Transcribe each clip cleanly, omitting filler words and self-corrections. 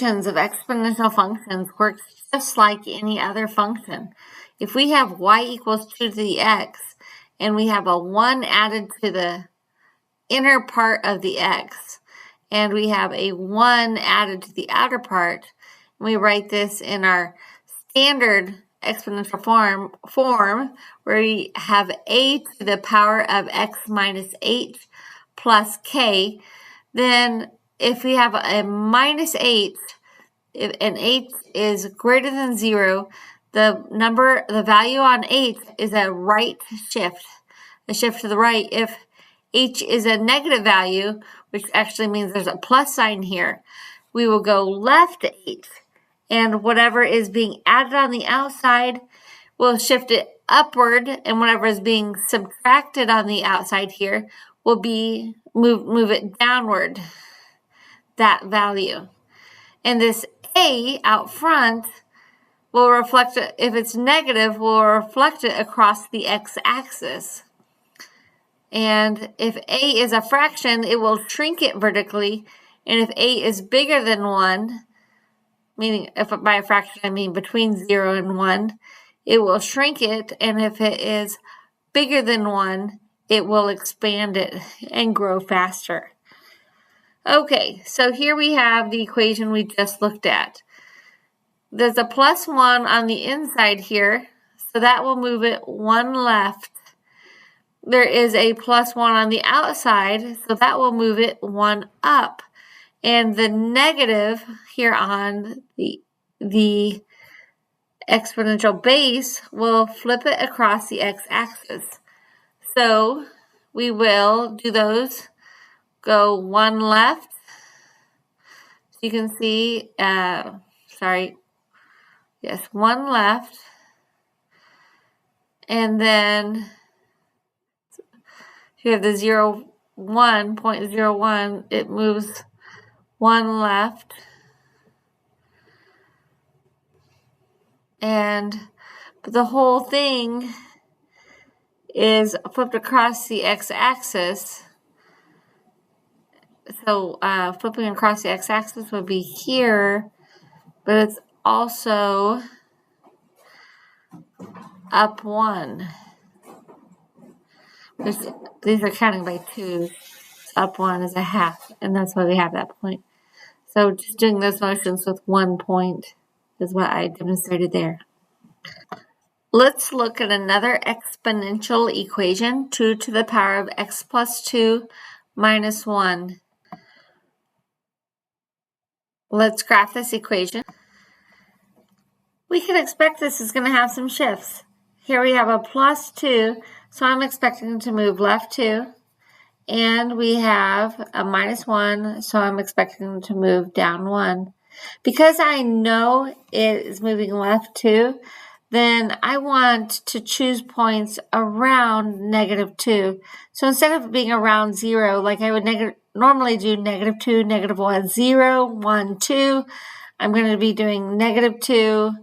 of exponential functions works just like any other function. If we have y equals 2 to the x, and we have a 1 added to the inner part of the x, and we have a 1 added to the outer part, and we write this in our standard exponential form where we have a to the power of x minus h plus k, then if we have a minus h, and h is greater than 0, the value on h is a right shift, a shift to the right. If h is a negative value, which actually means there's a plus sign here, we will go left h, and whatever is being added on the outside, we'll shift it upward, and whatever is being subtracted on the outside here will be move it downward, that value. And this a out front will reflect it, if it's negative, will reflect it across the x-axis. And if a is a fraction, it will shrink it vertically. And if a is bigger than 1, meaning if by a fraction I mean between 0 and 1, it will shrink it. And if it is bigger than 1, it will expand it and grow faster. Okay, so here we have the equation we just looked at. There's a plus 1 on the inside here, so that will move it 1 left. There is a plus 1 on the outside, so that will move it 1 up. And the negative here on the exponential base will flip it across the x-axis. So we will do those. Go 1 left. So you can see, 1 left. And then you have the 0.01, it moves 1 left. But the whole thing is flipped across the x-axis. So flipping across the x-axis would be here, but it's also up 1. These are counting by 2. Up 1 is a half, and that's why we have that point. So just doing those motions with 1 point is what I demonstrated there. Let's look at another exponential equation, 2 to the power of x plus 2 minus 1. Let's graph this equation. We can expect this is going to have some shifts. Here we have a plus 2, so I'm expecting to move left 2. And we have a minus 1, so I'm expecting to move down 1. Because I know it is moving left 2, then I want to choose points around negative 2. So instead of being around 0, like I would normally do negative 2, negative 1, 0, 1, 2, I'm going to be doing negative 2,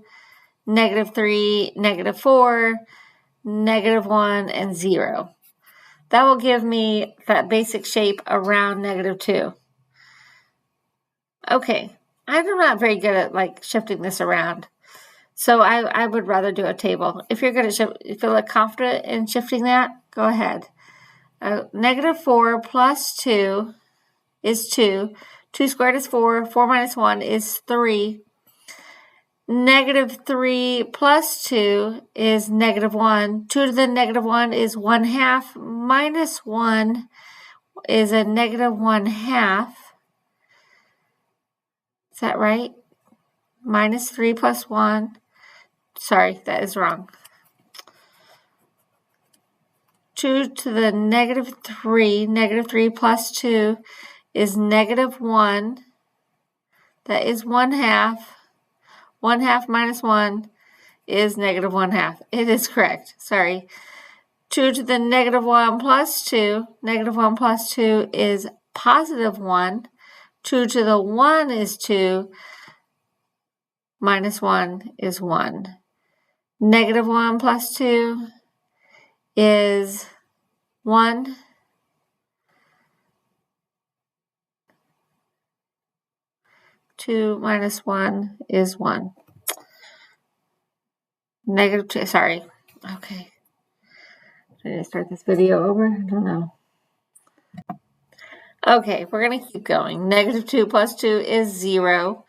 negative 3, negative 4, negative 1, and 0. That will give me that basic shape around negative 2. Okay, I'm not very good at shifting this around. So I would rather do a table. If you're going to feel confident in shifting that, go ahead. Negative 4 plus 2 is 2. 2 squared is 4. 4 minus 1 is 3. Negative 3 plus 2 is negative 1. 2 to the negative 1 is 1/2. Minus 1 is a negative 1/2. Is that right? Minus 3 plus 1. Sorry, that is wrong. 2 to the negative 3. Negative 3 plus 2 is negative 1. That is 1/2. 1/2 minus 1 is negative 1/2. It is correct. Sorry. 2 to the negative 1 plus 2. Negative 1 plus 2 is positive 1. 2 to the 1 is 2. Minus 1 is 1. Negative 1 plus 2 is 1. 2 minus 1 is 1. Negative 2, sorry. Okay. Should I start this video over? I don't know. Okay, we're going to keep going. Negative 2 plus 2 is 0.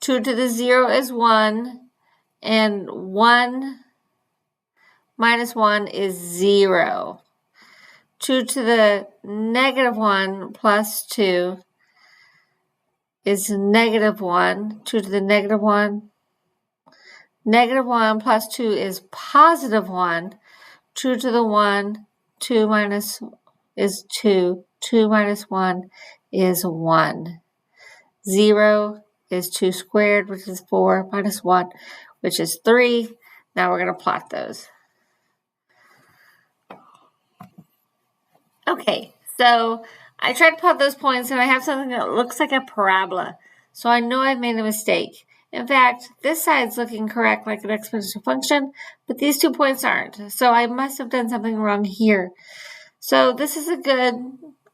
2 to the 0 is 1. And 1 minus 1 is 0. 2 to the negative 1 plus 2 is negative 1. 2 to the negative 1. Negative 1 plus 2 is positive 1. 2 to the 1, 2 minus is 2. 2 minus 1 is 1. 0 is 2 squared, which is 4, minus 1, which is 3. Now we're going to plot those. Okay, so I tried to plot those points, and I have something that looks like a parabola. So I know I've made a mistake. In fact, this side's looking correct like an exponential function, but these 2 points aren't. So I must have done something wrong here. So this is a good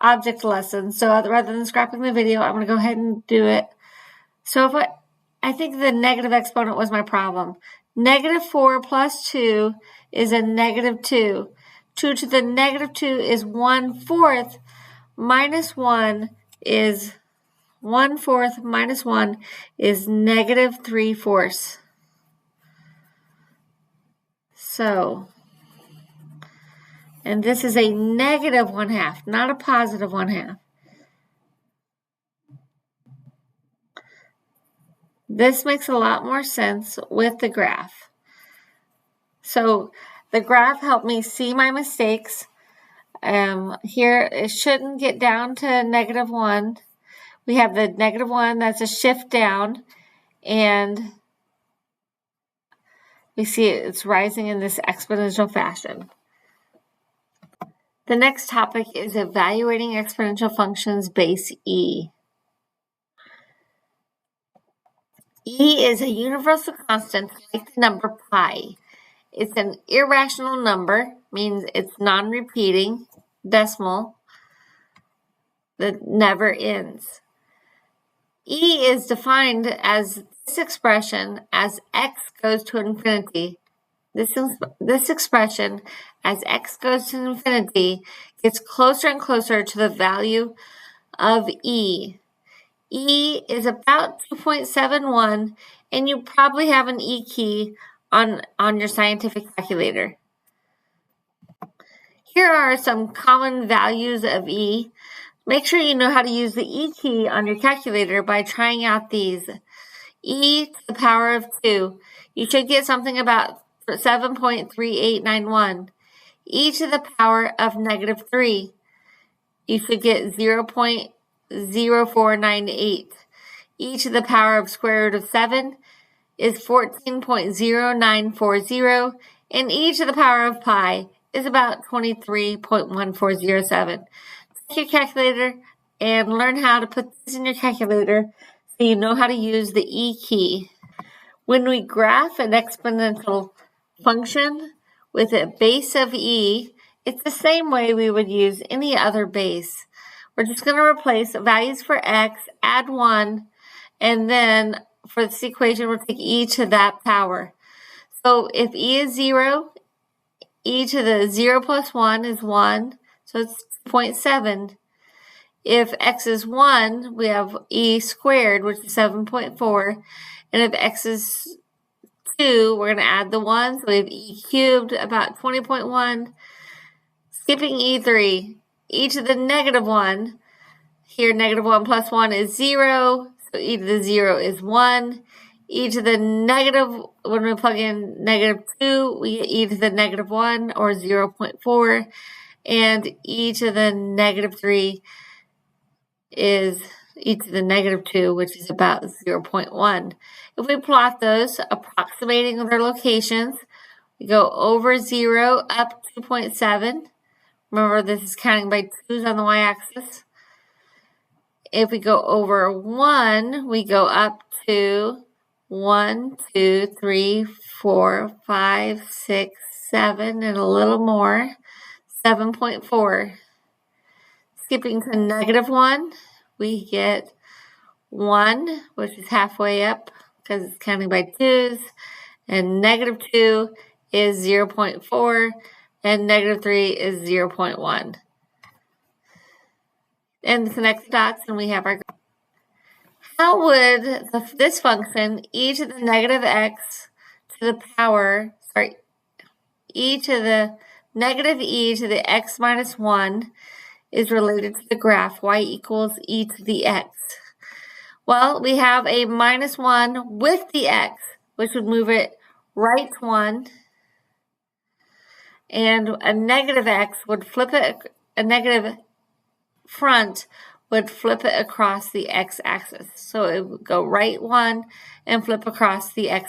object lesson. So rather than scrapping the video, I'm going to go ahead and do it. So if I think the negative exponent was my problem. Negative 4 plus 2 is a negative 2. 2 to the negative 2 is 1/4. Minus 1 is 1/4 minus 1 is negative 3/4. So, and this is a negative 1/2, not a positive 1/2. This makes a lot more sense with the graph. So the graph helped me see my mistakes. Here, it shouldn't get down to negative 1. We have the negative 1, that's a shift down, and we see it's rising in this exponential fashion. The next topic is evaluating exponential functions base e. E is a universal constant like the number pi. It's an irrational number, means it's non-repeating, decimal, that never ends. E is defined as this expression as x goes to infinity. This expression, as x goes to infinity, gets closer and closer to the value of e. E is about 2.71, and you probably have an E key on your scientific calculator. Here are some common values of E. Make sure you know how to use the E key on your calculator by trying out these. E to the power of 2. You should get something about 7.3891. E to the power of negative 3. You should get 0.0498. E to the power of square root of 7 is 14.0940, and e to the power of pi is about 23.1407. Take your calculator and learn how to put this in your calculator so you know how to use the E key. When we graph an exponential function with a base of E, it's the same way we would use any other base. We're just going to replace values for x, add 1, and then for this equation, we'll take e to that power. So if e is 0, e to the 0 plus 1 is 1, so it's 2.7. If x is 1, we have e squared, which is 7.4. And if x is 2, we're going to add the 1, so we have e cubed, about 20.1. Skipping e3, e to the negative 1. Here, negative 1 plus 1 is 0. So e to the 0 is 1. E to the negative, when we plug in negative 2, we get e to the negative 1, or 0.4. And e to the negative 3 is e to the negative 2, which is about 0.1. If we plot those, approximating their locations, we go over 0, up 2.7. Remember, this is counting by 2's on the y-axis. If we go over 1, we go up to 1, 2, 3, 4, 5, 6, 7, and a little more, 7.4. Skipping to negative 1, we get 1, which is halfway up because it's counting by 2's, and -2 is 0.4, and -3 is 0.1. And connect the dots, and we have our. How would this function, e to the negative x to the power, e to the negative e to the x minus 1 is related to the graph y equals e to the x? Well, we have a minus 1 with the x, which would move it right 1, and a negative x would flip it, a negative front would flip it across the x-axis. So it would go right 1 and flip across the x